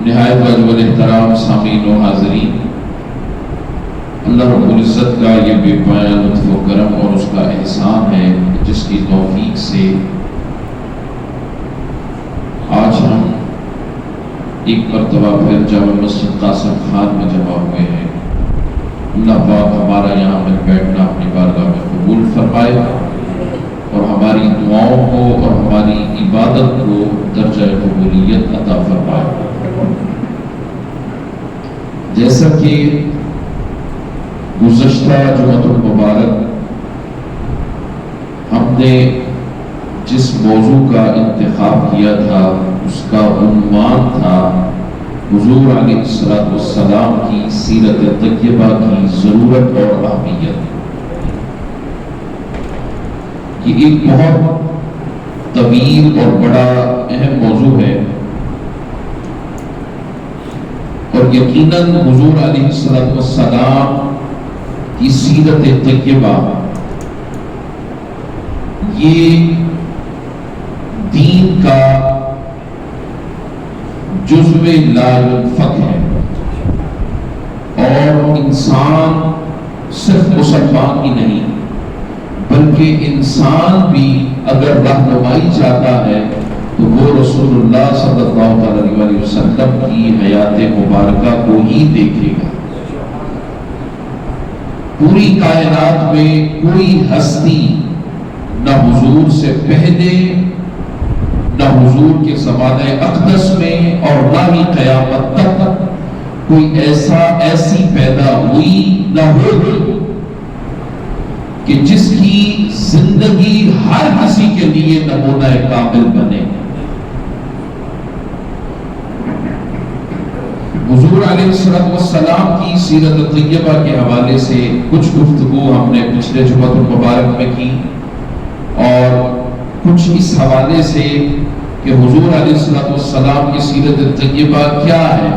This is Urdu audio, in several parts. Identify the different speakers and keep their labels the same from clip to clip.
Speaker 1: نہایت واجب الاحترام سامعین و حاضرین، اللہ رب العزت کا یہ بے پایہ لطف و کرم اور اس کا احسان ہے جس کی توفیق سے آج ہم ایک مرتبہ پھر جامع مسجد قاسم خان میں جمع ہوئے ہیں۔ اللہ پاک ہمارا یہاں پر بیٹھنا اپنی بارگاہ میں قبول فرمائے اور ہماری دعاؤں کو اور ہماری عبادت کو درجہ قبولیت عطا فرمائے۔ جیسا کہ گزشتہ جمعۃ المبارک ہم نے جس موضوع کا انتخاب کیا تھا اس کا عنوان تھا حضور علیہ السلام کی سیرت طیبہ کی ضرورت اور اہمیت۔ یہ ایک بہت طویل اور بڑا اہم موضوع ہے اور یقیناً حضور علیہ السلام کی سیرت طیبہ یہ دین کا جزو لا ينفک ہے اور انسان صرف مسلمان ہی نہیں بلکہ انسان بھی اگر رہنمائی چاہتا ہے تو وہ رسول اللہ صلی اللہ علیہ وسلم کی حیات مبارکہ کو ہی دیکھے گا۔ پوری کائنات میں کوئی ہستی نہ حضور سے پہلے نہ حضور کے زمانہ اقدس میں اور نہ ہی قیامت تک کوئی ایسی پیدا ہوئی نہ ہوگی کہ جس کی زندگی ہر کسی کے لیے نمونہ کامل بنے۔ حضور علیہ السلام کی سیرت طیبہ کے حوالے سے کچھ گفتگو ہم نے پچھلے جمعۃ المبارک میں کی اور کچھ اس حوالے سے کہ حضور علیہ السلام کی سیرت طیبہ کیا ہے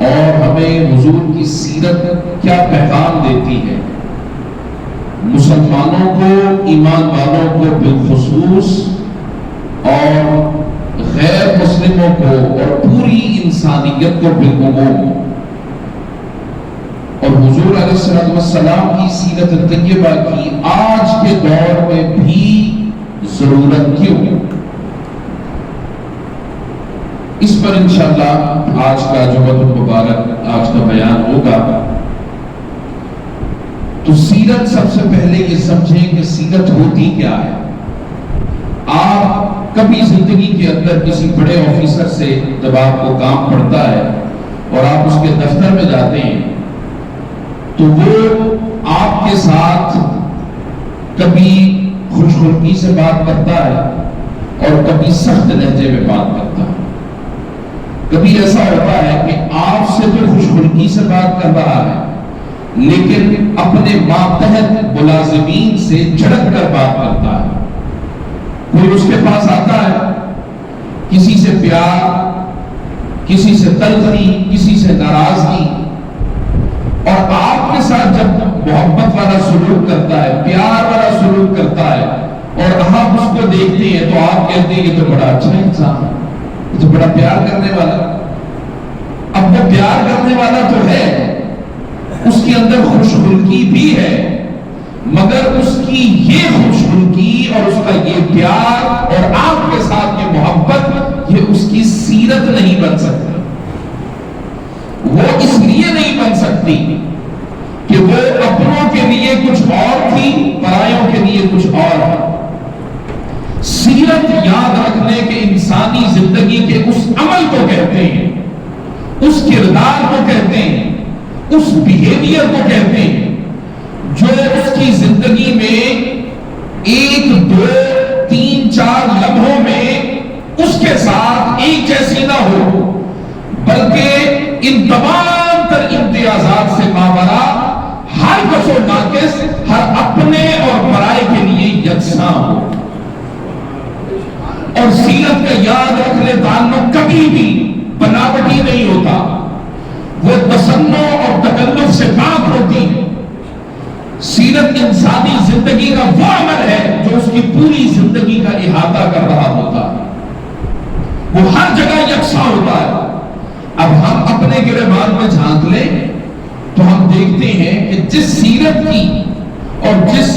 Speaker 1: اور ہمیں حضور کی سیرت کیا پیغام دیتی ہے، مسلمانوں کو، ایمان والوں کو بالخصوص اور غیر مسلموں کو اور پوری انسانیت کو بالعموم۔ اور حضور علیہ السلام کی سیرت طیبہ کی آج کے دور میں بھی ضرورت کیوں؟ اس پر انشاءاللہ آج کا جمعۃ المبارک آج کا بیان ہوگا۔ تو سیرت سب سے پہلے یہ سمجھیں کہ سیرت ہوتی کیا ہے۔ آپ کبھی زندگی کے اندر کسی بڑے آفیسر سے جب آپ کو کام پڑتا ہے اور آپ اس کے دفتر میں جاتے ہیں تو وہ آپ کے ساتھ کبھی خوش خلقی سے بات کرتا ہے اور کبھی سخت لہجے میں بات کرتا ہے۔ کبھی ایسا ہوتا ہے کہ آپ سے تو خوش خلقی سے بات کر رہا ہے لیکن اپنے ماتحت ملازمین سے جھڑک کر بات کرتا ہے۔ کوئی اس کے پاس آتا ہے، کسی سے پیار، کسی سے تلخی، کسی سے ناراضگی، اور آپ کے ساتھ جب محبت والا سلوک کرتا ہے، پیار والا سلوک کرتا ہے اور آپ اس کو دیکھتے ہیں تو آپ کہتے ہیں یہ تو بڑا اچھا انسان ہے، یہ تو بڑا پیار کرنے والا۔ اب وہ پیار کرنے والا تو ہے، اس کے اندر خوش خلقی بھی ہے، مگر اس کی یہ خوش خلقی اور اس کا یہ پیار اور آپ کے ساتھ یہ محبت یہ اس کی سیرت نہیں بن سکتی۔ وہ اس لیے نہیں بن سکتی کہ وہ اپنوں کے لیے کچھ اور تھی، پرایوں کے لیے کچھ اور ہے۔ سیرت یاد رکھنے کے انسانی زندگی کے اس عمل کو کہتے ہیں، اس کردار کو کہتے ہیں، اس بیہیویئر کو کہتے ہیں جو اس کی زندگی میں 1 2 3 4 لمحوں میں اس کے ساتھ ایک جیسی نہ ہو بلکہ ان تمام تر امتیازات سے ماورا ہر کس و ناقص، ہر اپنے اور پرائے کے لیے یکساں ہو۔ اور سیرت کا یاد رکھنے تعلق کبھی بھی بناوٹی نہیں ہوتا، وہ تصنع اور تکلف سے پاک ہوتی ہے۔ سیرت انسانی زندگی کا وہ عمل ہے جو اس کی پوری زندگی کا احاطہ کر رہا ہوتا ہے، وہ ہر جگہ یکساں ہوتا ہے۔ کے بعد میں جھانک لیں تو ہم دیکھتے ہیں کہ جس سیرت کی اور جس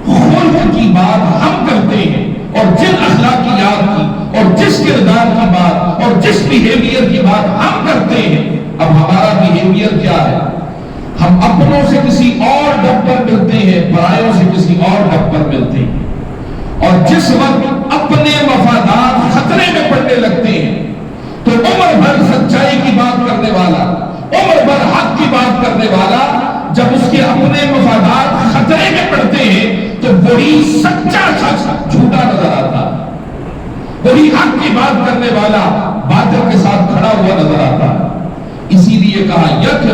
Speaker 1: خلق کی بات ہم کرتے ہیں اور جن اخلاقیات کی اور جس کردار کی بات اور جس بیہیویئر کی بات ہم کرتے ہیں، اب ہمارا بیہیویئر کیا ہے؟ ہم اپنوں سے کسی اور ڈب پر ملتے ہیں، پرایوں سے کسی اور ڈب پر ملتے ہیں، اور جس وقت اپنے مفادات خطرے میں پڑنے لگتے ہیں تو عمر بھر سچائی کی بات کرنے والا، عمر بھر حق کی بات کرنے والا، جب اس کے اپنے مفادات خطرے میں پڑتے ہیں تو وہی سچا شخص جھوٹا نظر آتا، وہی حق کی بات کرنے والا باطل کے ساتھ کھڑا ہوا نظر آتا ہے۔ اسی لیے کہا یک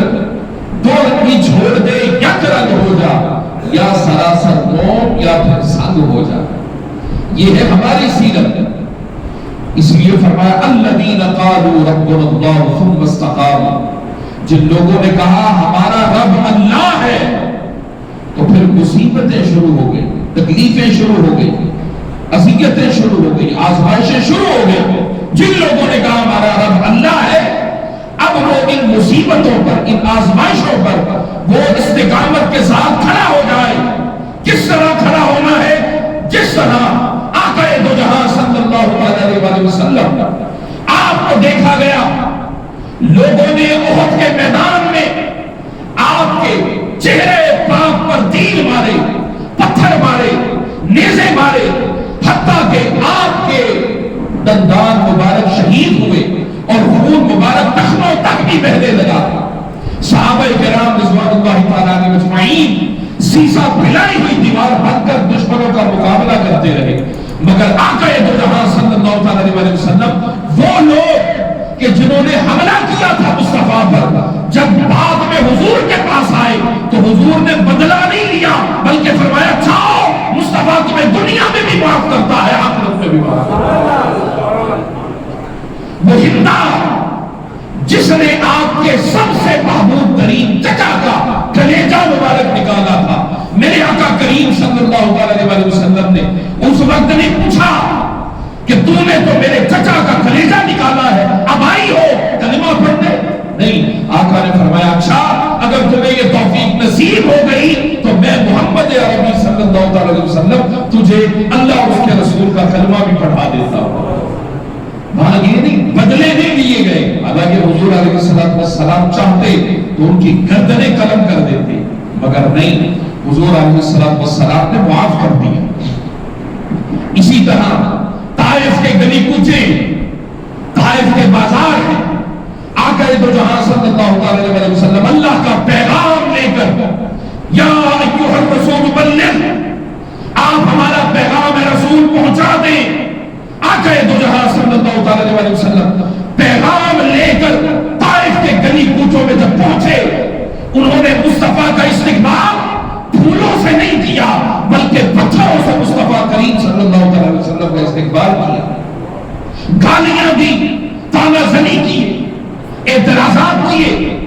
Speaker 1: دو رنگی چھوڑ دے، یک رنگ ہو جا، یا سراسر موم یا پھر سنگ ہو جا۔ یہ ہے ہماری سیرت۔ اس لیے فرمایا الذین قالوا ربنا اللہ ثم استقاموا، جن لوگوں نے کہا ہمارا رب اللہ ہے، تو پھر مصیبتیں شروع ہو گئی، تکلیفیں شروع ہو گئی، اذیتیں شروع ہو گئی، آزمائشیں شروع ہو گئی۔ جن لوگوں نے کہا ہمارا رب اللہ ہے، اب وہ ان مصیبتوں پر، ان آزمائشوں پر وہ استقامت کے ساتھ کھڑا ہو جائے۔ کس طرح کھڑا ہونا ہے؟ جس طرح آقا دو جہاں صلی اللہ علیہ وآلہ وسلم آپ کو دیکھا گیا، لوگوں نے احد کے میدان میں آپ کے چہرے پاک پر تیر مارے، پتھر مارے، نیزے مارے، حتیٰ کہ آپ کے دندان مبارک شہید ہوئے اور خون مبارک ٹخنوں تک بھی بہنے لگا۔ صحابہ کرام رضوان اللہ تعالیٰ عنہم اجمعین سیسا پھیلائی ہوئی دیوار بن کر دشمنوں کا مقابلہ کرتے رہے، مگر آقا دو جہاں صلی اللہ علیہ وسلم وہ لوگ کہ جنہوں نے حملہ کیا تھا مصطفیٰ پر، جب بعد میں حضور کے پاس آئے تو حضور نے بدلہ نہیں لیا، بلکہ فرمایا جاؤ مصطفیٰ تمہیں دنیا میں بھی معاف کرتا ہے، آخرت میں بھی معاف کرتا ہے۔ وہ ہندا جس نے آپ کے سب سے محبوب ترین چچا کا کلیجہ مبارک نکالا تھا، میرے آقا کریم صلی اللہ علیہ وسلم نے اس وقت نہیں پوچھا کہ تو نے تو میرے چچا کا کلیجہ نکالا ہے، اب آئی ہو کلمہ پڑھنے؟ نہیں، آقا نے فرمایا اچھا اگر تمہیں یہ توفیق نصیب ہو گئی تو میں محمد عربی صلی اللہ علیہ وسلم تجھے اللہ اور اس کے رسول کا کلمہ بھی پڑھا دیتا ہوں۔ وہاں یہ نہیں بدلے نہیں لیے گئے، حالانکہ حضور علیہ السلام چاہتے تو ان کی گردنیں قلم کر دیتے، مگر نہیں، حضور علیہ السلام نے معاف کر دیا۔ اسی طرح طائف کے گلی کوچے، طائف کے بازار میں آقا دو جہاں صلی اللہ علیہ وسلم اللہ کا پیغام لے کر یا ایھا الرسول بلغ، آپ ہمارا پیغام رسول پہنچا دیں۔ آقا دو جہاں صلی اللہ علیہ وسلم پیغام لے کر طائف کے گلی کوچوں میں جب پہنچے، انہوں نے مصطفیٰ کا استقبال پھولوں سے نہیں کیا بلکہ پتھروں سے مصطفیٰ کریم صلی اللہ علیہ وسلم کا استقبال کیا، گالیاں دی، طعنہ زنی کی، اعتراضات کیے۔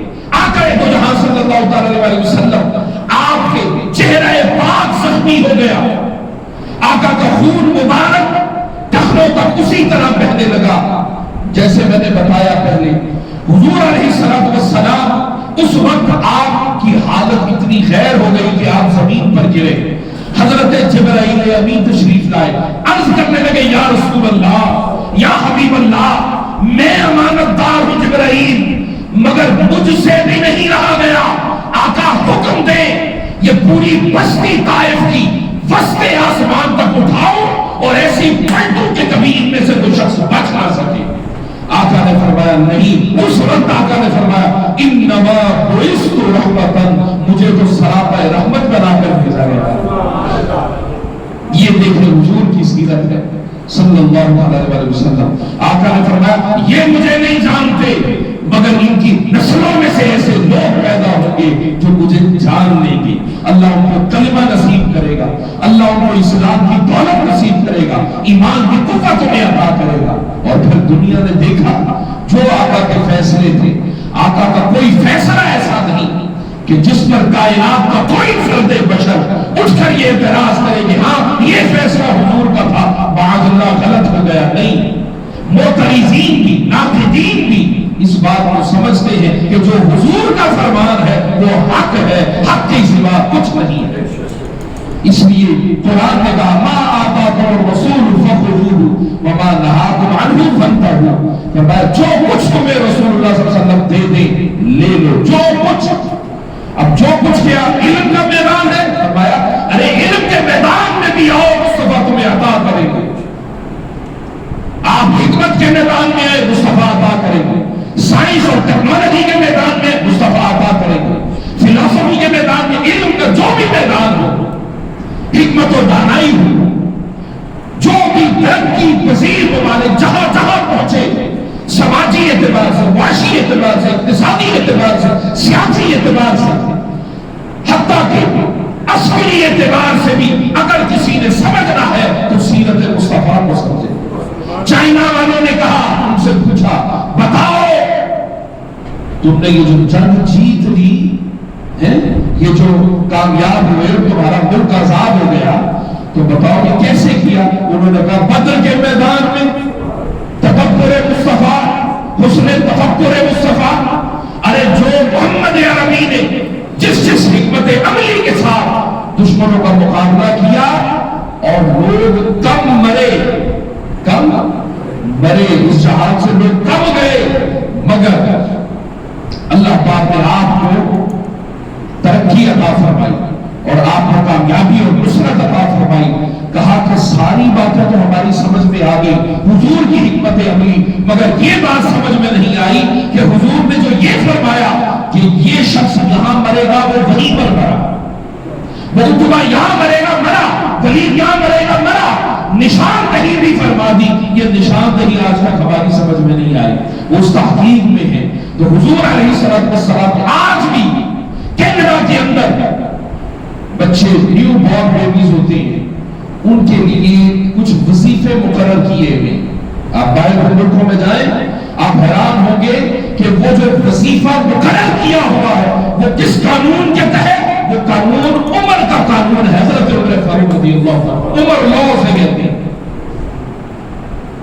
Speaker 1: آقا دو جہاں صلی اللہ علیہ وسلم آپ کے چہرہ پاک زخمی ہو گیا، آقا کا خون مبارک ٹخنوں تک اسی طرح بہنے لگا جیسے میں نے بتایا پہلے۔ حضور علیہ السلام اس وقت آپ کی حالت اتنی غیر ہو گئی کہ آپ زمین پر گرے۔ حضرت جبرائیل امین تشریف لائے، عرض کرنے لگے یا رسول اللہ، یا حبیب اللہ، میں امانت دار ہوں جبرائیل، مگر مجھ سے بھی نہیں رہا گیا، آقا حکم دے یہ پوری بستی طائف کی وسط آسمان تک اٹھاؤ اور ایسی پلٹوں کے کبیر میں سے کوئی شخص بچ نہ سکے۔ آقا نے فرمایا نہیں، اس وقت آقا نے فرمایا انما بعثت رحمتا، مجھے تو سراپا رحمت بنا کر بھیجا گیا۔ یہ دیکھیں حضور کی سیرت ہے صلی اللہ علیہ وسلم۔ آقا نے فرمایا یہ مجھے نہیں جانتے مگر ان کی نسلوں میں سے ایسے لوگ پیدا ہوں گے جو مجھے جان لیں گے، اللہ ان کو کلمہ نصیب کرے گا، اللہ ان کو اسلام کی دولت نصیب کرے گا، ایمان کی قوت انہیں عطا کرے گا۔ اور پھر دنیا نے دیکھا جو آقا کے فیصلے تھے، آقا کا کوئی فیصلہ ایسا نہیں کہ جس پر کائنات کا کوئی فرد بشر اٹھ کر یہ اعتراض کرے کہ ہاں یہ فیصلہ حضور کا تھا معاذ اللہ غلط ہو گیا، نہیں۔ معترضین بھی، ناقدین بھی اس بات کو سمجھتے ہیں کہ جو حضور کا فرمان ہے وہ حق ہے، حق کے سوا کچھ نہیں ہے۔ اس لیے قرآن نے کہا ما آتاکم الرسول فخذوہ وما نہاکم عنہ فانتہوا، فرمایا جو کچھ تمہیں رسول اللہ صلی اللہ علیہ وسلم دے دیں لے لو، جو کچھ۔ اب جو کچھ کیا؟ علم کا میدان ہے، فرمایا ارے علم کے میدان میں بھی آؤ، مصطفیٰ تمہیں عطا کریں گے۔ آپ حکمت کے میدان میں آئے، مصطفیٰ عطا کریں گے۔ سائنس اور ٹیکنالوجی کے میدان میں مصطفیٰ عطا کریں گے۔ فلسفی کے میدان میں، علم کا جو بھی میدان ہو، حکمت و دانائی ہو، جو بھی ترقی پذیر ممالک جہاں جہاں پہنچے، سماجی اعتبار سے، معاشی اعتبار سے، اقتصادی اعتبار سے، سیاسی اعتبار سے، حتیٰ کہ عسکری اعتبار سے بھی اگر کسی نے سمجھنا ہے تو سیرت مصطفیٰ کو سمجھے۔ چائنا والوں نے کہا، ان سے پوچھا بتاؤ تم نے یہ جو جنگ جیت لی ہے، یہ جو کامیاب ہوئے، تمہارا ملک آزاد ہو گیا، تو بتاؤ یہ کیسے کیا؟ انہوں نے کہا بدر کے میدان میں تفکر مصطفیٰ، حسن تفکر مصطفیٰ۔ ارے جو محمد عربی نے جس حکمت عملی کے ساتھ دشمنوں کا مقابلہ کیا اور لوگ کم مرے، اس جہاد سے لوگ کم گئے، مگر اللہ پاک نے آپ کو ترقی عطا فرمائی اور آپ کو کامیابی اور نصرت عطا فرمائی۔ کہا کہ ساری باتیں تو ہماری سمجھ میں آ گئی، حضور کی حکمت عملی، مگر یہ بات سمجھ میں نہیں آئی کہ حضور نے جو یہ فرمایا کہ یہ شخص یہاں مرے گا وہ وہیں پر مرا، وہ اتبا یہاں مرے گا مرا، ولید یہاں مرے گا مرا، نشان دہی بھی فرما دی۔ یہ نشان دہی آج تک ہماری سمجھ میں نہیں آئی، وہ اس تحقیق میں ہے۔ تو حضور علیہ السلام آج بھی کینیڈا کے اندر بچے نیو بورن بیبیز ہوتے ہیں، ان کے لیے کچھ وظیفے مقرر کیے ہوئے۔ آپ باہر ملکوں میں جائیں، آپ حیران ہوں گے کہ وہ جو وظیفہ مقرر کیا ہوا ہے وہ کس قانون کے تحت؟ وہ قانون عمر کا قانون ہے، حضرت عمر فاروق رضی اللہ عنہ، عمر لا سے کہتے ہیں۔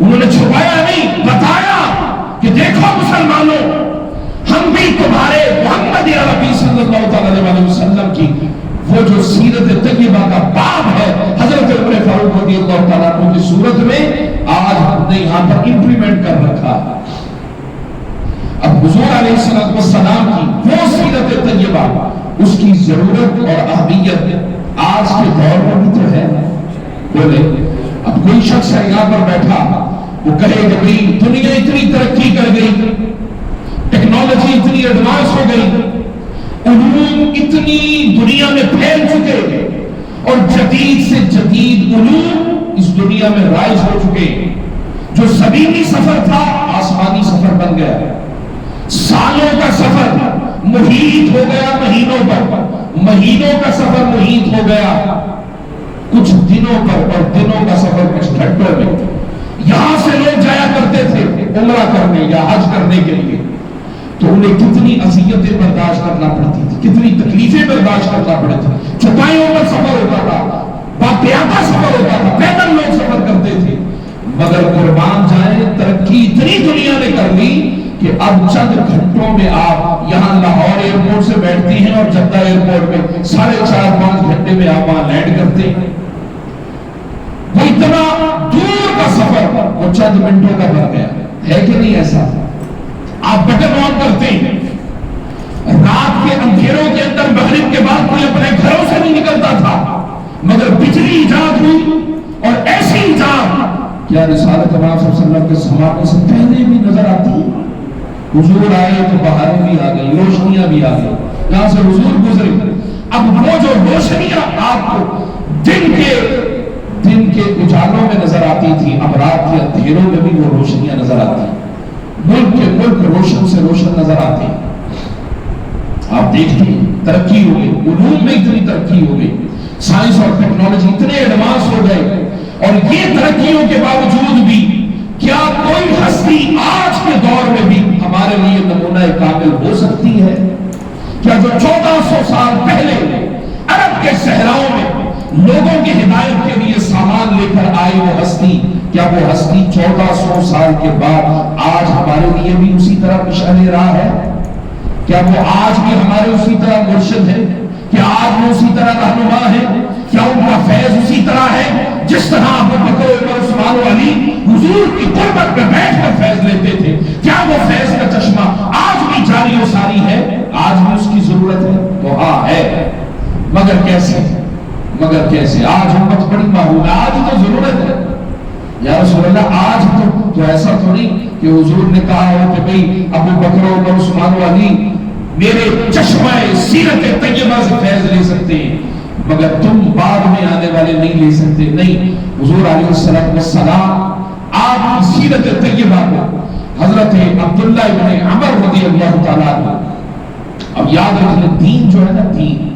Speaker 1: انہوں نے چھپایا نہیں، بتایا کہ دیکھو مسلمانوں، ہم بھی تمہارے محمد عربی صلی اللہ علیہ وسلم کی وہ جو سیرت طیبہ کا باب ہے حضرت عمر فاروق رضی اللہ تعالیٰ عنہ کی صورت میں آج ہم نے یہاں پر امپلیمنٹ کر رکھا۔ اب حضور علیہ السلام کی وہ سیرت طیبہ، اس کی ضرورت اور اہمیت آج کے دور میں بھی تو ہے۔ بولے اب کوئی شخص ہے یہاں پر بیٹھا، وہ کہے کہ بھئی دنیا اتنی ترقی کر گئی، ٹیکنالوجی اتنی ایڈوانس ہو گئی، علوم اتنی دنیا میں پھیل چکے اور جدید سے جدید علوم اس دنیا میں رائج ہو چکے، جو زمینی سفر تھا آسمانی سفر بن گیا، سالوں کا سفر محیط ہو گیا مہینوں پر، مہینوں کا سفر محیط ہو گیا کچھ دنوں پر، اور دنوں کا سفر کچھ گھنٹوں میں۔ یہاں سے لوگ جایا کرتے تھے عمرہ کرنے یا حج کرنے کے لیے، تو انہیں کتنی اذیتیں برداشت کرنا پڑتی تھی، کتنی تکلیفیں برداشت کرنا پڑتی تھی، چٹائیوں پر سفر ہوتا تھا، باقیاتہ سفر ہوتا تھا، پیدل لوگ سفر کرتے تھے۔ مگر قربان جائیں ترقی اتنی دنیا نے کر لی کہ اب چند گھنٹوں میں آپ یہاں لاہور ایئرپورٹ سے بیٹھتی ہیں اور جدہ ایئرپورٹ میں 4.5-5 گھنٹے میں آپ وہاں لینڈ کرتے ہیں۔ وہ اتنا دور کا سفر وہ چند منٹوں کا بن گیا ہے کہ نہیں ایسا؟ آپ بٹن آن کرتے ہیں، رات کے اندھیروں کے اندر مغرب کے بعد کوئی اپنے گھروں سے نہیں نکلتا تھا، مگر بجلی ایجاد ہوئی اور ایسی ایجاد کیا رسالت اللہ صلی اللہ علیہ وسلم کے زمانے سے پہلے بھی نظر آتی ہے۔ حضور آئے تو بہاریں بھی آ گئی، روشنیاں بھی آ گئی، یہاں سے حضور گزرے۔ اب وہ جو روشنیاں آپ کو دن کے اجالوں میں نظر آتی تھی، اب رات کے اندھیروں میں بھی وہ روشنیاں نظر آتی ہیں، ملک کے ملک روشن سے روشن نظر آتے ہیں۔ آپ دیکھتے ہیں ترقی ہو گئی، علوم میں اتنی ترقی ہو گئی، سائنس اور ٹیکنالوجی اتنے ایڈوانس ہو گئے، اور یہ ترقیوں کے باوجود بھی کیا کوئی ہستی آج کے دور میں بھی ہمارے لیے نمونہ کامل ہو سکتی ہے؟ کیا جو 1400 سال پہلے عرب کے صحراؤں میں لوگوں کی ہدایت کے لیے سامان لے کر آئے وہ ہستی، کیا وہ ہستی 1400 سال کے بعد آج ہمارے لیے بھی اسی طرح نشان راہ ہے؟ کیا وہ آج بھی ہمارے اسی طرح مرشد ہے؟ کیا آج وہ اسی طرح رہنما ہے؟ کیا ان کا فیض اسی طرح ہے جس طرح ابو بکر عمر عثمان و علی حضور کی قربت میں بیٹھ کر فیض لیتے تھے؟ کیا وہ فیض کا چشمہ آج بھی جاری و ساری ہے؟ آج بھی اس کی ضرورت ہے؟ تو ہاں ہے، مگر کیسے؟ مگر کیسے؟ آج امت بڑی معروف ہے، آج تو ضرورت ہے یا رسول اللہ، آج تو ایسا تو نہیں کہ حضور نے کہا ہو کہ بھئی ابو بکر عمر عثمان و علی میرے چشمہ سیرت طیبہ سے فیض لے سکتے ہیں مگر تم بعد میں آنے والے نہیں لے سکتے۔ نہیں، حضور علیہ السلام آپ کی سیرت طیبہ کو حضرت عبداللہ ابن عمر رضی اللہ تعالیٰ عنہ، اب یاد رکھیں دین جو ہے نا، دین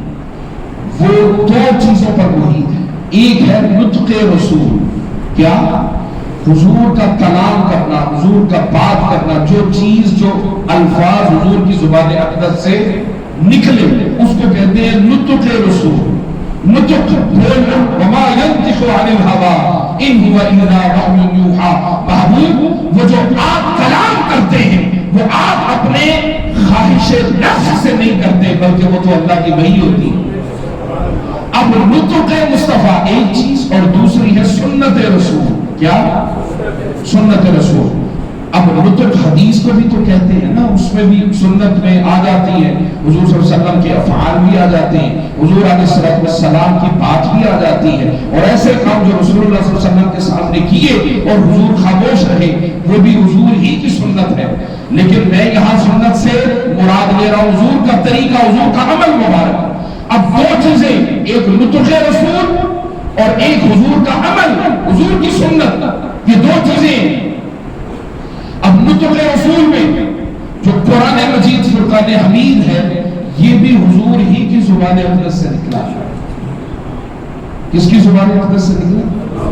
Speaker 1: وہ دو چیزوں پر محیط ہے۔ ایک ہے نطق رسول، کیا؟ حضور کا کلام کرنا، حضور کا بات کرنا، جو چیز جو الفاظ حضور کی زبان اقدس سے نکلے اس کو کہتے ہیں نطق رسول۔ نطق بولنا، وما ينطق عن الهوى ان هو الا وحی یوحى، محبوب وہ جو آپ کلام کرتے ہیں وہ آپ اپنے خواہش نفس سے نہیں کرتے بلکہ وہ تو اللہ کی وحی ہوتی ہے۔ اب نطق مصطفیٰ ایک چیز اور دوسری ہے سنت رسول، کیا؟ سنت رسول۔ اب نطق حدیث کو بھی تو کہتے ہیں نا، اس میں بھی سنت میں آ جاتی ہے، حضور صلی اللہ علیہ وسلم کے افعال بھی آ جاتے ہیں، حضور علیہ السلام کی بات بھی آ جاتی ہے، اور ایسے کام جو رسول اللہ صلی اللہ علیہ وسلم کے سامنے کیے اور حضور خاموش رہے وہ بھی حضور ہی کی سنت ہے۔ لیکن میں یہاں سنت سے مراد لے رہا ہوں حضور کا طریقہ، حضور کا عمل مبارک۔ اب دو چیزیں، ایک نطق رسول اور ایک حضور کا عمل، حضور کی سنت، یہ دو چیزیں۔ اب نطق رسول میں جو قرآن مجید فرقان حمید ہے یہ بھی حضور ہی کی زبان اقدس سے نکلا ہے۔ کس کی زبان اقدس سے نکلا؟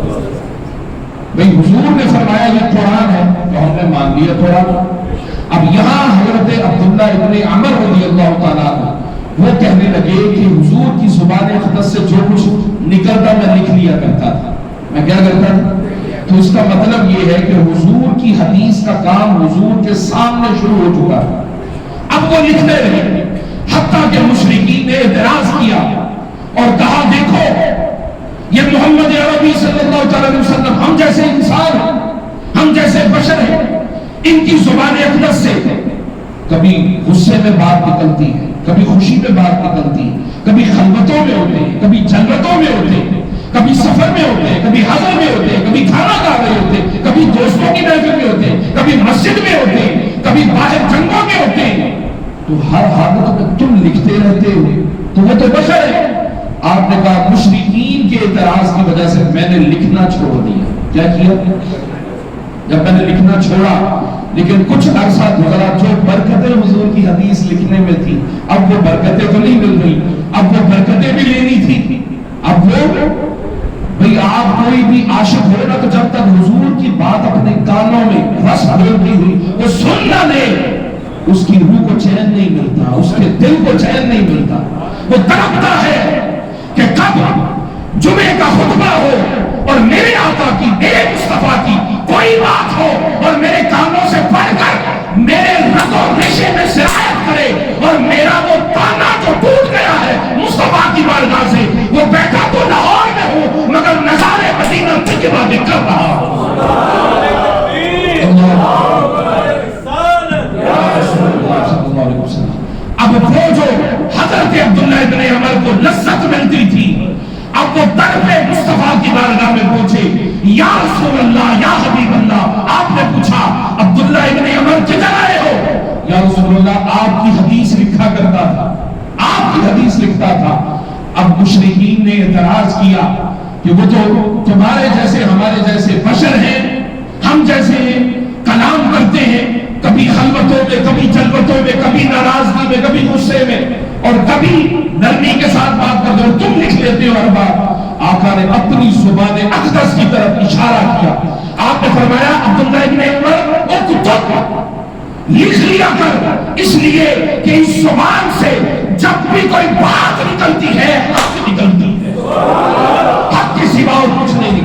Speaker 1: بھئی حضور نے فرمایا یہ قرآن ہے تو ہم نے مان لیا قرآن۔ اب یہاں حضرت عبداللہ ابن عمر رضی اللہ تعالیٰ عنہ وہ کہنے لگے کہ حضور کی زبان اقدس سے جو کچھ نکلتا میں لکھ لیا کرتا تھا۔ میں کیا کرتا تھا؟ تو اس کا مطلب یہ ہے کہ حضور کی حدیث کا کام حضور کے سامنے شروع ہو چکا ہے، اب وہ لکھنے لگے، حتیٰ کہ مشرکین نے اعتراض کیا اور کہا دیکھو یہ محمد عربی صلی اللہ علیہ وسلم ہم جیسے انسان ہیں، ہم جیسے بشر ہیں، ان کی زبان اقدس سے کبھی غصے میں بات نکلتی ہے، کبھی خوشی میں بات نکلتی ہے، کبھی خلوتوں میں ہوتے ہیں، کبھی جنتوں میں ہوتے ہیں، کبھی سفر میں ہوتے ہیں، کبھی حضر میں ہوتے ہیں، کبھی کھانا کھا رہے ہوتے ہیں، کبھی دوستوں کی محفل میں ہوتے ہیں، کبھی مسجد میں ہوتے ہیں، کبھی باہر جنگوں میں ہوتے ہیں۔ تو ہر حالت میں تم لکھتے رہتے ہو تو وہ تو بشر ہے۔ آپ نے کہا مشرکین کے اعتراض کی وجہ سے میں نے لکھنا چھوڑ دیا۔ کیا کیا؟ جب میں نے لکھنا چھوڑا لیکن کچھ عرصہ گزرا، جو برکتیں حضور کی حدیث لکھنے میں تھی اب وہ برکتیں تو نہیں مل رہی، اب وہ برکتیں بھی لینی تھی۔ اب وہ بھئی آپ کوئی بھی عاشق ہو نا تو جب تک حضور کی بات اپنے کانوں میں رس بھر نہیں ہوئی وہ سن نہ لے، اس کی روح کو چین نہیں ملتا، اس کے دل کو چین نہیں ملتا۔ وہ تڑپتا ہے کہ کب جمعے کا خطبہ ہو اور میرے آقا کی، میرے مصطفیٰ کی کوئی بات ہو اور میرے کانوں سے پڑھ کر میرے رگ و ریشے میں سرایت کرے اور میرا وہ تانا جو ٹوٹ گیا ہے مصطفیٰ کی بارگاہ سے، وہ بیٹھا تو لاہور میں ہوں مگر نظارے مدینہ طیبہ دیکھ کر رہا ہوں۔ اب وہ جو حضرت عبداللہ ابن عمر کو لذت ملتی تھی اب وہ طرف مصطفیٰ کی بارگاہ میں پہنچے، یا رسول اللہ، یا حبیب اللہ۔ آپ نے پوچھا عبداللہ ابن عمر کدھر آئے ہو؟ یا رسول اللہ آپ کی حدیث لکھا کرتا تھا، آپ کی حدیث لکھتا تھا۔ اب مشرکین نے اعتراض کیا کہ وہ تو تمہارے جیسے ہمارے جیسے بشر ہیں، ہم جیسے کلام کرتے ہیں، کبھی خلوتوں میں، کبھی جلوتوں میں، کبھی ناراضگی میں، کبھی غصے میں اور کبھی نرمی کے ساتھ بات کرتے ہو، تم لکھ لیتے ہو ہر بات۔ آقا نے اپنی زبان اقدس کی طرف اشارہ کیا، آپ نے فرمایا عبداللہ ابن عمر اکتب، لکھ لیا کر، اس لیے کہ اس زبان سے جب بھی کوئی بات نکلتی ہے حق نکلتی ہے، حق کے سوا اور کچھ نہیں نکلتا۔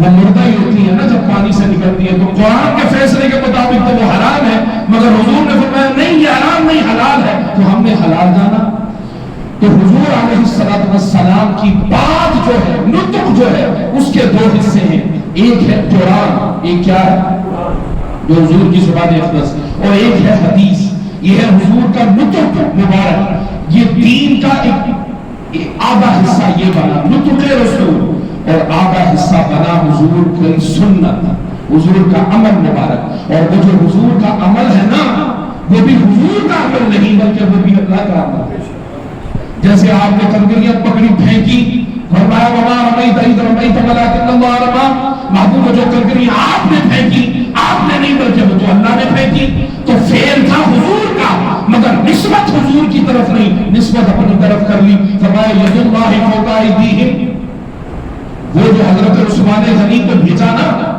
Speaker 1: وہ مردہ ہی ہوتی ہے نا جب پانی سے نکلتی ہے. تو قرآن کے فیصلے کے مطابق تو وہ حرام ہے, مگر حضور نے فرمایا نہیں یہ حرام نہیں حلال ہے, تو ہم نے حلال جانا. تو حضور علیہ السلام کی بات جو ہے, نطق جو ہے, اس کے دو حصے ہیں. ایک ہے قرآن, ایک کیا ہے جو حضور کی زبان اقدس, اور ایک ہے حدیث. یہ ہے حضور کا نطق مبارک. یہ دین کا ایک آدھا حصہ یہ بنا نطق رسول, اور آدھا حصہ بنا حضور کی سنت, حضور کا عمل مبارک. اور وہ جو حضور کا عمل ہے نا, وہ بھی حضور کا عمل نہیں بلکہ وہ بھی اللہ کا عمل ہے. جیسے آپ نے کنکریاں پکڑی پھینکی, فرمایا وما رمیت اذ رمیت ولکن اللہ رمی, محبوب جو کنکریاں آپ نے پھینکی آپ نے نہیں بلکہ وہ تو اللہ نے پھینکی. تو فعل تھا حضور کا, مگر نسبت حضور کی طرف نہیں, نسبت اپنی طرف کر لی. فرمایا ید اللہ فوق ایدیہم, وہ جو حضرت عثمان غنی کو بھیجا نا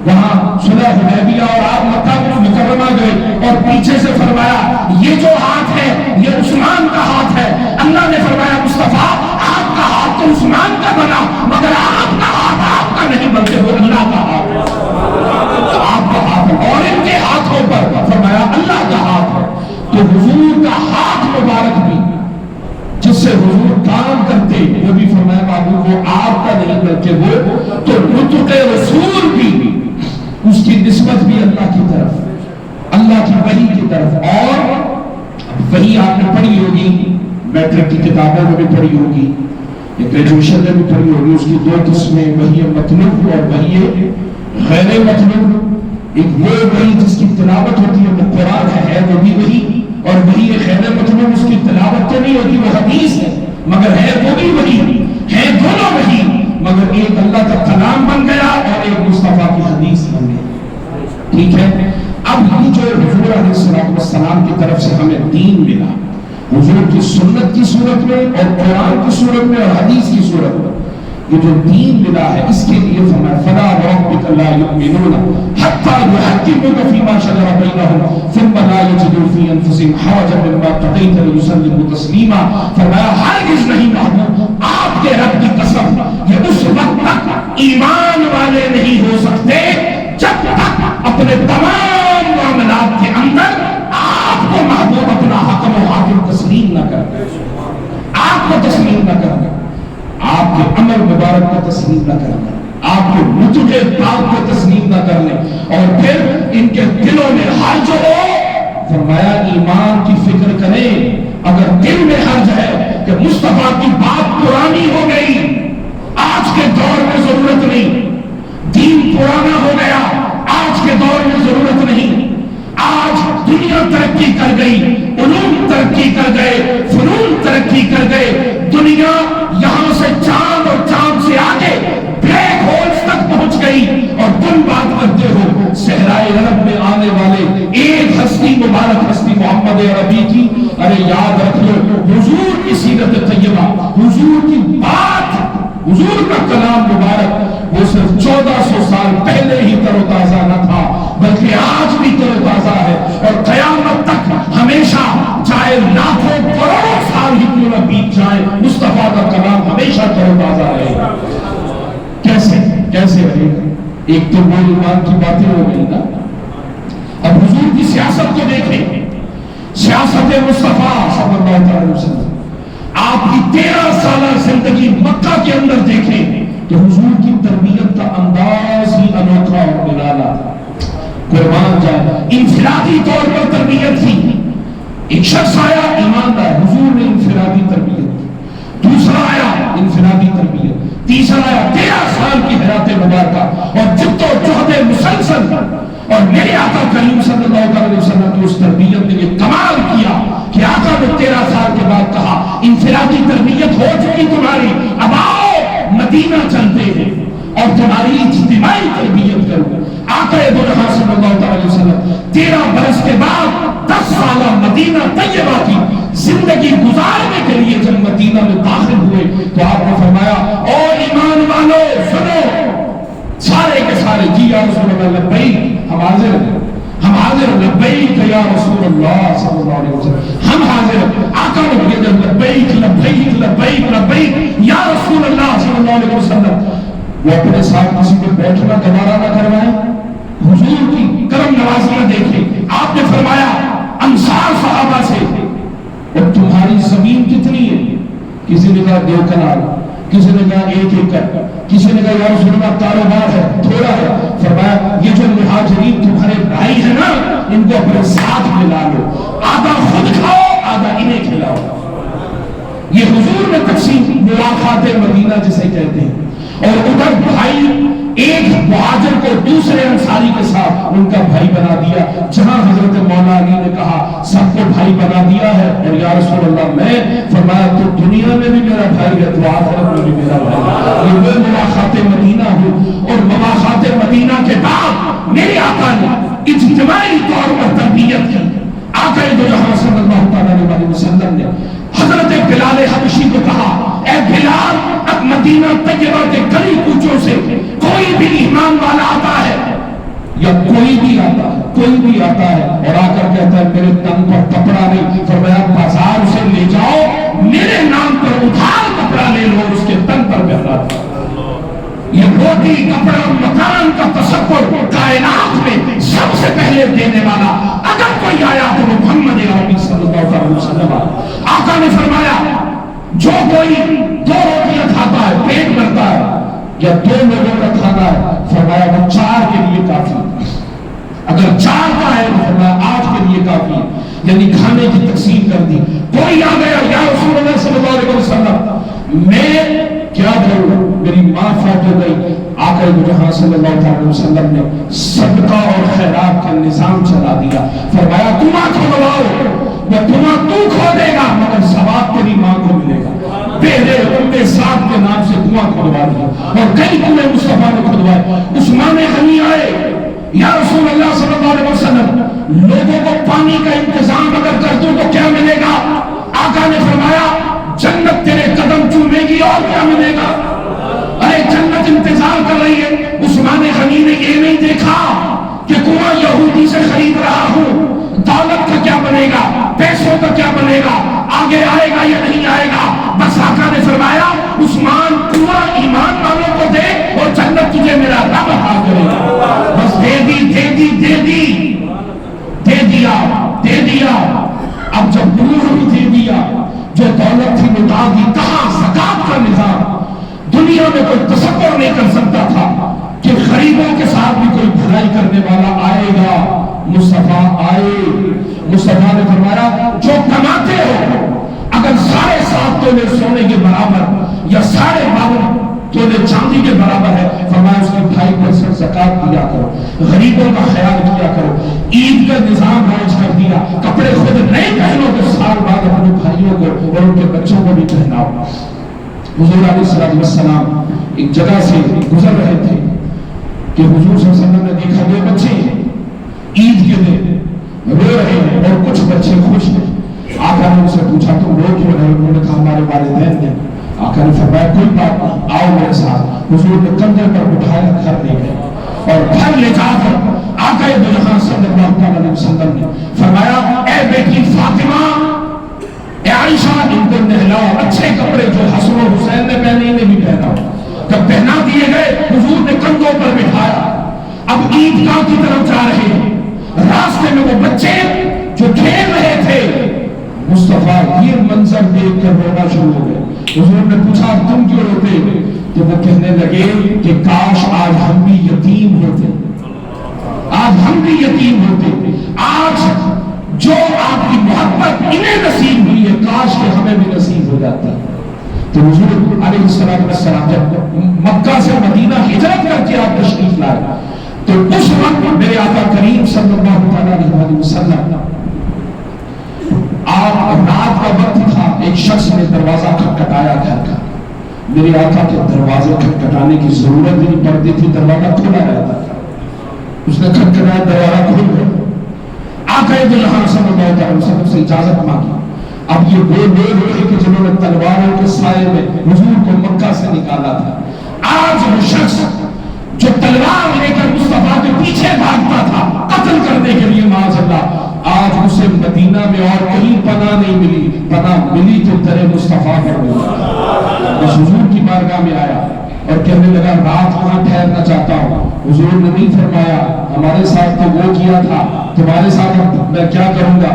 Speaker 1: وہاں صلح حدیبیہ, اور آپ مکہ مکرمہ گئے, اور پیچھے سے فرمایا یہ جو ہاتھ ہے یہ عثمان کا ہاتھ ہے. اللہ نے فرمایا مصطفیٰ آپ کا ہاتھ تو عثمان کا بنا, مگر آپ کا ہاتھ آپ کا نہیں بلکہ وہ اللہ کا ہاتھ ہے. آپ کا ہاتھ ہے, اور ان کے ہاتھوں پر فرمایا اللہ کا ہاتھ ہے. تو حضور کا ہاتھ مبارک بھی جس سے حضور کام کرتے وہ بھی فرمایا بابو وہ آپ کا نہیں بلکہ وہ, تو نطق رسول بھی اس کی نسبت بھی اللہ کی طرف, اللہ کی وحی کی طرف. اور وحی آپ نے پڑھی ہوگی, میٹرک کی کتابوں میں بھی پڑھی ہوگی, گریجویشن میں بھی پڑھی ہوگی. اس کی دو قسمیں, وحی مطلوب اور وحی غیر مطلوب. ایک وہ وحی جس کی تلاوت ہوتی ہے وہ قرآن ہے وہ بھی وحی, اور وحی غیر مطلوب اس کی تلاوت تو نہیں ہوتی وہ حدیث ہے, مگر ہے وہ بھی وحی ہے. دونوں وحی, مگر ایک اللہ کا کلام بن گیا اور ایک مصطفیٰ کی حدیث بن گئی. ٹھیک ہے. اب یہ جو حضور علیہ السلام کی طرف سے ہمیں دین ملا, حضور کی سنت کی صورت میں اور قرآن کی صورت میں اور حدیث کی صورت میں, یہ جو دین ملا ہے اس کے لیے فرمایا فلا وربک لا یؤمنون حتی یحکموک فیما شجر بینہم ثم لا یجدوا فی انفسہم حرجا مما قضیت ویسلموا تسلیما. فرمایا ہرگز نہیں محبوب, آپ کے رب کی قسم یہ اس وقت تک ایمان والے نہیں ہو سکتے جب تک اپنے تمام معاملات کے اندر آپ کو محبوب اپنا حکم و حاکم تسلیم نہ کر, آپ کو تسلیم نہ کر, آپ کے عمل مبارک کو تسلیم نہ کرنا, آپ کے نطق پاک کو تسلیم نہ کرنے, اور پھر ان کے دلوں میں حرج ہو. فرمایا ایمان کی فکر کریں. اگر دل میں حرج ہے کہ مصطفیٰ کی بات پرانی ہو گئی, آج کے دور میں ضرورت نہیں, دین پرانا ہو گیا, آج کے دور میں ضرورت نہیں, آج دنیا ترقی کر گئی, علوم ترقی کر گئے, فنون ترقی کر گئے, دنیا یہاں سے چاند اور چاند سے آگے بلیک ہولز تک پہنچ گئی, اور تم بات کرتے ہو صحرائے عرب میں آنے والے ایک ہستی مبارک ہستی محمد عربی کی. ارے یاد رکھ لو حضور کی سیرت طیبہ, حضور کی بات, حضور کا کلام مبارک وہ صرف 1400 سال پہلے ہی تر و تازہ نہ تھا بلکہ آج بھی تر و تازہ ہے, اور قیامت تک ہمیشہ چاہے لاکھوں کروڑوں سال ہی کیوں نہ بیت جائے مصطفیٰ کا کلام ہمیشہ تر و تازہ رہے گا. کیسے رہے گا؟ ایک تو وہ ایمان کی باتیں ہو گئی نا. اب حضور کی سیاست کو دیکھیں, سیاست مصطفیٰ صلی اللہ علیہ وسلم, آپ کی 13 سالہ زندگی مکہ کے اندر دیکھیں تو حضور کی تربیت کا انداز ہی انوکھا اور نرالا تھا. قربان جائے, انفرادی طور پر تربیت تھی. ایک شخص آیا ایماندار, حضور نے انفرادی تربیت کی. دوسرا آیا انفرادی تربیت, تیسرا آیا 13 سال کی حیات مبارکہ اور جد و جہد مسلسل, اور میرے آقا کریم صلی اللہ علیہ وسلم کی اس تربیت نے یہ کمال کیا کہ آقا نے 13 سال کے بعد کہا انفرادی تربیت ہو چکی تمہاری, اب آؤ مدینہ چلتے ہیں اور تمہاری اجتماعی تربیت کرو. آقا دو جہاں صلی اللہ علیہ وسلم 13 برس کے بعد 10 سالہ مدینہ طیبہ کی زندگی گزارنے کے لیے جب مدینہ میں داخل ہوئے تو آپ نے فرمایا او ایمان والو سنو, سارے کے سارے جی یا رسول اللہ لبیک, ہم حاضر ہیں, ہم حاضر لبیک یا رسول اللہ صلی اللہ علیہ وسلم, ہم حاضر. آقا نے کہا لبیک لبیک لبیک لبیک یا رسول اللہ صلی اللہ علیہ وسلم. وہ اپنے ساتھ کسی کو بیٹھنا گوارا نہ کروائے. حضور کی کرم نوازیاں دیکھیں. آپ نے فرمایا انصار صحابہ سے اور تمہاری زمین کتنی ہے؟ کسی نے کہا 2 کنال، کسی نے کہا 1 ایکڑ، کسی نے کہا یا رسول اللہ کاروبار ہے تھوڑا ہے. فرمایا یہ جو مہاجرین تمہارے بھائی ہیں نا ان کو اپنے ساتھ ملا لو، آدھا خود کھاؤ آدھا انہیں کھلاؤ. یہ حضور نے تقسیم مواخات مدینہ جسے کہتے ہیں. اور ادھر بھائی ایک مہاجر کو دوسرے انصاری کے ساتھ ان کا بھائی بنا دیا. جہاں حضرت مولا علی نے کہا سب کو بھائی بنا دیا ہے اور یا رسول اللہ میں فرمایا تو دنیا میں بھی میرا بھائی ہے تو آخرت میں بھی میرا بھائی. یہ وہ مواخات مدینہ ہو. اور مواخات مدینہ کے بعد میرے آقا نے اجتماعی طور پر تربیت کی. آقا دو جہاں صلی اللہ علیہ وسلم نے حضرت بلال حبشی کو کہا اے بلال اب مدینہ طیبہ کے گلی کوچوں سے کوئی بھی ایمان والا آتا ہے یا کوئی بھی آتا ہے اور آ کر کہتا ہے میرے تن پر کپڑا نہیں، فرمایا بازار سے لے جاؤ میرے نام پر ادھار کپڑا لے لو اس کے تن پر پہنا دو. یہ روٹی کپڑا مکان کا تصور کائنات میں سب سے پہلے دینے والا اگر کوئی آیا تو وہ محمد عربی صلی اللہ علیہ وسلم. آقا نے فرمایا جو کوئی 2 روٹیاں کھاتا ہے پیٹ بھرتا ہے یا 2 لوگوں کا کھانا ہے فرمایا وہ 4 کے لیے کافی ہے. اگر 4 کا ہے تو فرمایا 8 کے لیے کافی ہے. یعنی کھانے کی تقسیم کر دی. کوئی آ گیا یا رسول اللہ صلی اللہ علیہ وسلم میں کیا کروں میری ماں فوت ہو گئی. آقا دو جہاں صلی اللہ علیہ وسلم نے صدقہ اور خیرات کا نظام چلا دیا. فرمایا کنواں کھودواؤ وہ کنواں تو کھودے گا مگر ثواب تیری ماں کو ملے گا. پہلے امے ساتھ کے نام سے کنواں کھودوا دیا اور کئی کنویں مصطفیٰ نے کھودوائے. عثمان غنی آئے یا رسول اللہ صلی اللہ علیہ وسلم لوگوں کو پانی کا انتظام اگر کر دوں تو کیا ملے گا؟ آقا نے فرمایا جنت تیرے قدم چومے گی اور کیا ملے گا؟ ارے جنت انتظار کر رہی ہے. عثمان غنی نے یہ نہیں دیکھا کہ کنواں یہودی سے خرید رہا ہوں دولت کا کیا بنے گا، پیسوں کا کیا بنے گا، آگے آئے گا یا نہیں آئے گا. بس آقا نے فرمایا عثمان کنواں ایمان والوں کو دے اور جنت تجھے میرا رب عطا کرے گا. بس دے دیا. اب جب نور بھی دے دیا جو دولت تھی لٹا دی. کہاں زکات کا نظام دنیا میں کوئی تصور نہیں کر سکتا تھا کہ غریبوں کے ساتھ بھی کوئی بھلائی کرنے والا آئے گا. مصطفیٰ آئے. مصطفیٰ نے فرمایا جو کماتے ہو اگر 7.5 تولے سونے کے برابر یا 52 تولے چاندی کے برابر ہے فرمایا اس کے 2.5% زکات دیا کرو، غریبوں کا خیال کیا کرو. عید کا نظام رائج کر دیا. کپڑے خود نہیں پہنو تو سال بعد اپنے بھائیوں کو اور ان کے بچوں کو بھی پہناؤ. حضور علیہ السلام ایک جگہ سے گزر رہے تھے کہ حضور صلی اللہ علیہ وسلم نے دیکھا 2 بچے عید کے دن رو رہے ہیں اور کچھ بچے خوش ہیں. آقا نے ان سے پوچھا تم رو کیوں رہے؟ انہوں نے کہا ہمارے والدین نے. آقا نے فرمایا کوئی بات نہیں آؤ میرے ساتھ. حضور نے کندھے پر اٹھایا گھر لے گئے اور گھر لے جا کر آقا دو جہاں صلی اللہ علیہ وسلم نے فرمایا اے بیٹی فاطمہ اے عائشہ ان کو نہلاؤ. اچھے کپڑے جو حسن و حسین نے پہنے انہیں بھی پہناؤ. جب پہنا دیے گئے حضور نے کندھوں پر بٹھایا. اب عیدگاہ کی طرف جا رہے ہیں. راستے میں وہ بچے جو کھیل رہے تھے مصطفیٰ یہ منظر دیکھ کر رونا شروع ہو گئے. حضور نے پوچھا تم کیوں روتے؟ تو وہ کہنے لگے کہ کاش آج ہم بھی یتیم ہوتے. آج جو آپ کی محبت انہیں نصیب ہوئی ہے کاش کہ ہمیں بھی نصیب ہو جاتا. تو حضور علیہ السلام جب مکہ سے مدینہ ہجرت کر کے آپ تشریف لائے تو اس وقت میرے آقا کریم صلی اللہ علیہ وسلم آپ رات کا وقت تھا. ایک شخص نے دروازہ کھٹکھٹایا گھر کا. میرے آقا کے دروازے کھٹکھٹانے کی ضرورت نہیں پڑتی تھی، دروازہ کھلا رہتا تھا. اس نے کھٹکھٹایا دروازہ کھل گیا. آقا دو جہاں صلی اللہ علیہ وسلم سے اجازت مانگی. اب یہ وہ لوگ تھے کہ جنہوں نے تلواروں کے سائے میں حضور کو مکہ سے نکالا تھا. آج وہ شخص جو تلوار لے کر مصطفیٰ کے پیچھے بھاگتا تھا قتل کرنے کے لیے معاذ اللہ، آج اسے مدینہ میں اور کہیں پناہ نہیں ملی. پناہ ملی تو در مصطفیٰ پر ملی. اس حضور کی بارگاہ میں آیا اور کہنے لگا رات وہاں ٹھہرنا چاہتا ہوں. حضور نے نہیں فرمایا ہمارے ساتھ تو وہ کیا تھا, تمہارے ساتھ میں کیا کروں گا,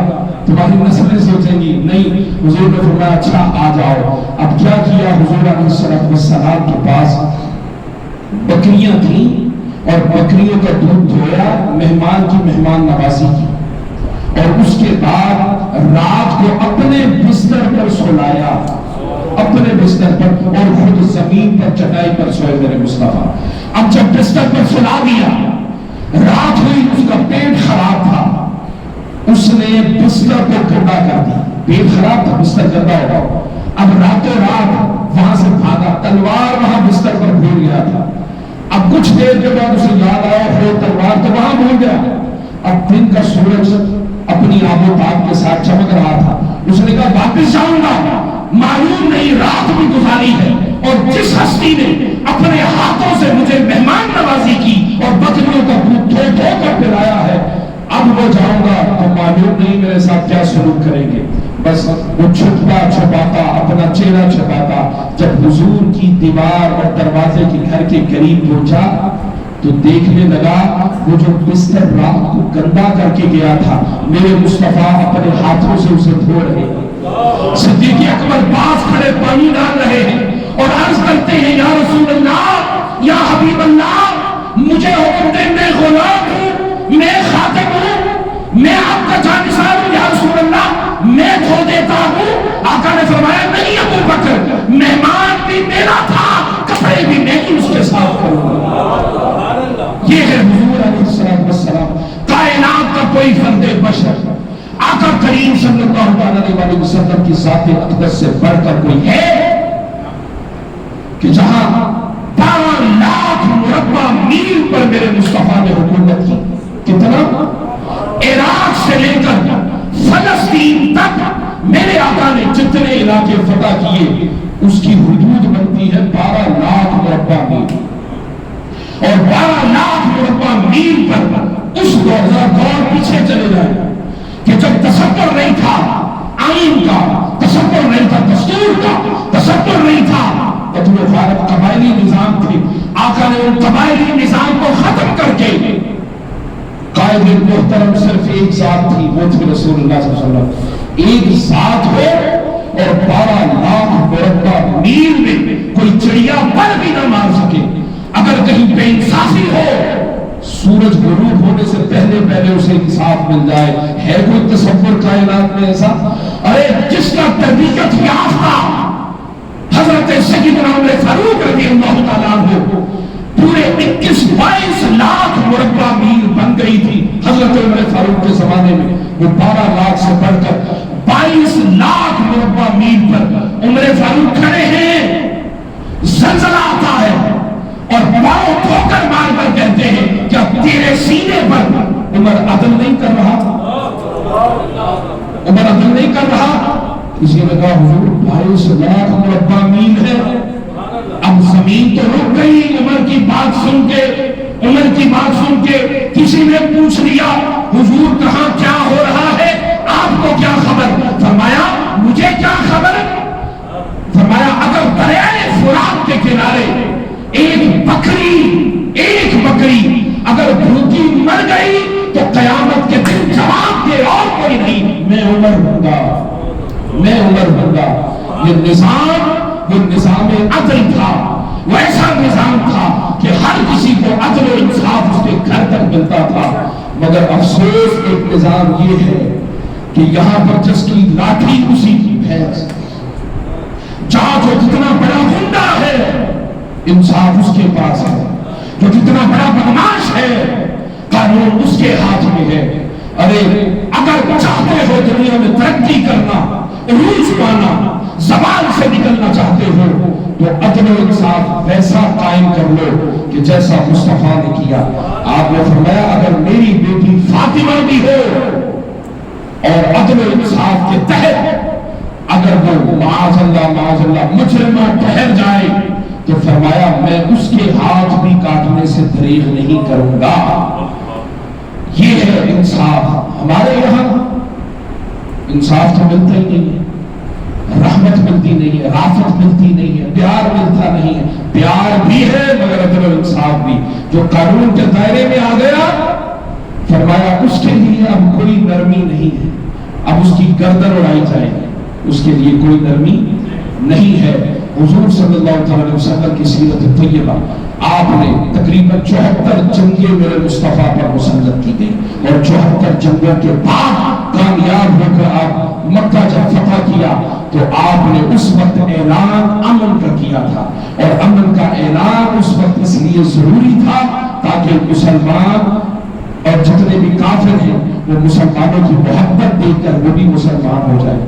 Speaker 1: تمہاری نسلیں سوچیں گی. نہیں, حضور نے فرمایا اچھا آ جاؤ. اب کیا کیا, حضور علیہ السلام کے پاس بکریاں تھیں اور بکریوں کا دودھ دھویا, مہمان کی مہمان نوازی کی, اور اس کے بعد رات کو اپنے بستر پر سلایا, اپنے بستر پر, اور خود زمین پر چٹائی پر سوئے میرے مصطفیٰ. اب جب بستر پر سلا دیا, رات ہوئی, اس کا پیٹ خراب تھا, اس نے بستر کو گندا کر دیا. پیٹ خراب تھا, بستر گندا ہوا. اب راتوں رات وہاں سے بھاگا, تلوار وہاں بستر پر بھول گیا تھا. اب کچھ دیر کے بعد اسے یاد آیا وہ تلوار تو وہاں بھول گیا. اب دن کا سورج اپنی آب و تاب کے ساتھ چمک رہا تھا. اس نے کہا واپس جاؤں گا, معلوم نہیں رات بھی گزاری ہے, اور جس ہستی نے اپنے ہاتھوں سے مجھے مہمان نوازی کی اور بکریوں کا دودھ دھو دھو کر پلایا ہے, اب وہ جاؤں گا تو معلوم نہیں میرے ساتھ کیا سلوک کریں گے. بس وہ چھپا چھپاتا, اپنا چہرہ چھپاتا. جب حضور کی دیوار اور دروازے کے گھر کے قریب پہنچا تو دیکھنے لگا وہ جو بستر رات کو گندا کر کے گیا تھا, میرے مصطفیٰ اپنے ہاتھوں سے اسے دھو رہے ہیں. صدیق اکبر پاس کھڑے پانی ڈال رہے ہیں اور عرض کرتے ہیں یا رسول اللہ, یا حبیب اللہ, مجھے حکم دے, میں غلام ہوں, میں خاتم ہوں, میں آپ کا جانثار ہوں, یا رسول اللہ میں دھو دیتا ہوں. آقا نے فرمایا نہیں ابو بکر, مہمان بھی میرا تھا, کپڑے بھی میں ہی اس کے ساتھ کروں گا. یہ ہے حضور علیہ السلام, کائنات کا کوئی فرد بشر. آقا کریم صلی اللہ علیہ وسلم کی ذات اقدس سے بڑھ کر کوئی ہے کہ جہاں 12 لاکھ مربع میل پر میرے مصطفیٰ نے حکومت کی. کتنا؟ عراق سے لے کر فلسطین تک میرے آقا نے جتنے علاقے فتح کیے اس کی حدود بنتی ہے 12 لاکھ مربع میل. اور 12 لاکھ مربع میل پر اس دور پیچھے چلے جائیں کہ جب تصور نہیں تھا آئین کا, تصور نہیں تھا دستور کا, تصور نہیں تھا قتل و غارت, قبائلی نظام تھے. آقا نے ان قبائلی نظام کو ختم کر کے قائد محترم صرف ایک ذات تھی, وہ تھی رسول اللہ صلی اللہ علیہ وسلم. ایک ذات ہو اور 12 لاکھ مربع میل میں کوئی چڑیا پر بھی نہ مار سکے. اگر کہیں بے انصافی ہو, سورج غروب ہونے سے پہلے اسے انصاف مل جائے, ہے کوئی تصور کائنات میں ایسا؟ ارے جس کا تربیت یافتہ حضرت سیدنا عمر فاروق رضی اللہ تعالیٰ عنہ پورے 21-22 لاکھ مربع میل بن گئی تھی حضرت عمر فاروق کے زمانے میں. وہ 12 لاکھ سے بڑھ کر 22 لاکھ مربع میل پر عمر فاروق کھڑے ہیں. زلزلہ آتا ہے اور پاؤں ٹھوکر مار کر کہتے ہیں کیا تیرے سینے پر عمر عدل نہیں کر رہا, عمر عدل نہیں کر رہا. کسی نے کہا حضور 22 لاکھ مربع میل ہے, اب زمین تو رک گئی. عمر کی بات سن کے, عمر کی بات سن کے کسی نے پوچھ لیا حضور کہاں کیا ہو رہا ہے, آپ کو کیا خبر؟ فرمایا مجھے کیا خبر. فرمایا اگر دریائے فرات کے کنارے ایک بکری اگر بھوکی مر گئی تو قیامت کے دن جواب دے اور کوئی نہیں, میں عمر ہوں گا, میں عمر ہوں گا. یہ نظام عدل تھا, ویسا نظام تھا کہ ہر کسی کو عدل و انصاف اس کے گھر تک ملتا تھا. مگر افسوس ایک نظام یہ ہے کہ یہاں پر جس کی لاٹھی اسی کی بھینس, جہاں جو جتنا بڑا گنڈا ہے انصاف اس کے پاس ہے, جو جتنا بڑا بدماش ہے قانون اس کے ہاتھ میں ہے. ارے اگر چاہتے ہو دنیا میں ترقی کرنا, عروج پانا, زوال سے نکلنا چاہتے ہو تو عدل و انصاف ویسا قائم کر لو کہ جیسا مصطفیٰ نے کیا. آپ نے فرمایا اگر میری بیٹی فاطمہ بھی ہو اور عدل و انصاف کے تحت اگر وہ معاذ اللہ مجرمہ ٹھہر جائے تو فرمایا میں اس کے ہاتھ بھی کاٹنے سے دریغ نہیں کروں گا. یہ ہے انصاف. ہمارے یہاں انصاف تو ملتا ہی نہیں ہے, رحمت ملتی نہیں ہے, رافت ملتی نہیں ہے, پیار ملتا نہیں ہے. پیار بھی ہے مگر عدل و انصاف بھی. جو قانون کے دائرے میں آ گیا فرمایا اس کے لیے اب کوئی نرمی نہیں ہے, اب اس کی گردن اڑائی جائے گی, اس کے لیے کوئی نرمی نہیں ہے. حضور صلی اللہ علیہ وسلم کی سیرت طیبہ آپ نے تقریباً 74 جنگیں میرے مصطفیٰ پر مسلط کی گئی, اور 74 جنگوں کے بعد کامیاب ہو کر آپ مکہ جب فتح کیا تو آپ نے اس وقت اعلان امن کا کیا تھا, اور امن کا اعلان اس وقت اس لیے ضروری تھا تاکہ مسلمان اور جتنے بھی کافر ہیں وہ مسلمانوں کی محبت دیکھ کر وہ بھی مسلمان ہو جائے.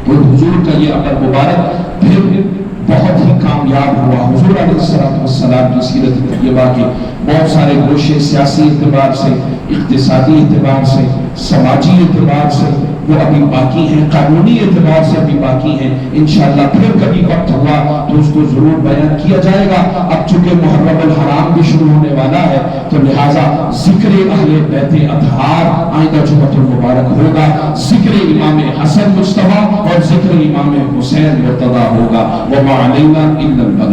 Speaker 1: اور حضور کا یہ عمل مبارک پھر بہت ہی کامیاب ہوا. حضور علیہ السلام کی سیرت طیبہ کے بہت سارے گوشے سیاسی اعتبار سے, اقتصادی اعتبار سے, سماجی اعتبار سے وہ ابھی باقی ہیں, قانونی اعتبار سے بھی باقی ہیں. انشاءاللہ پھر کبھی وقت ہوا تو اس کو ضرور بیان کیا جائے گا. اب چونکہ محرم الحرام بھی شروع ہونے والا ہے تو لہٰذا ذکر اہل بیت اطہار آئندہ جمعۃ المبارک ہوگا, ذکر امام حسن مجتبیٰ اور ذکر امام حسین مرتضیٰ ہوگا. وما علینا الا البلاغ.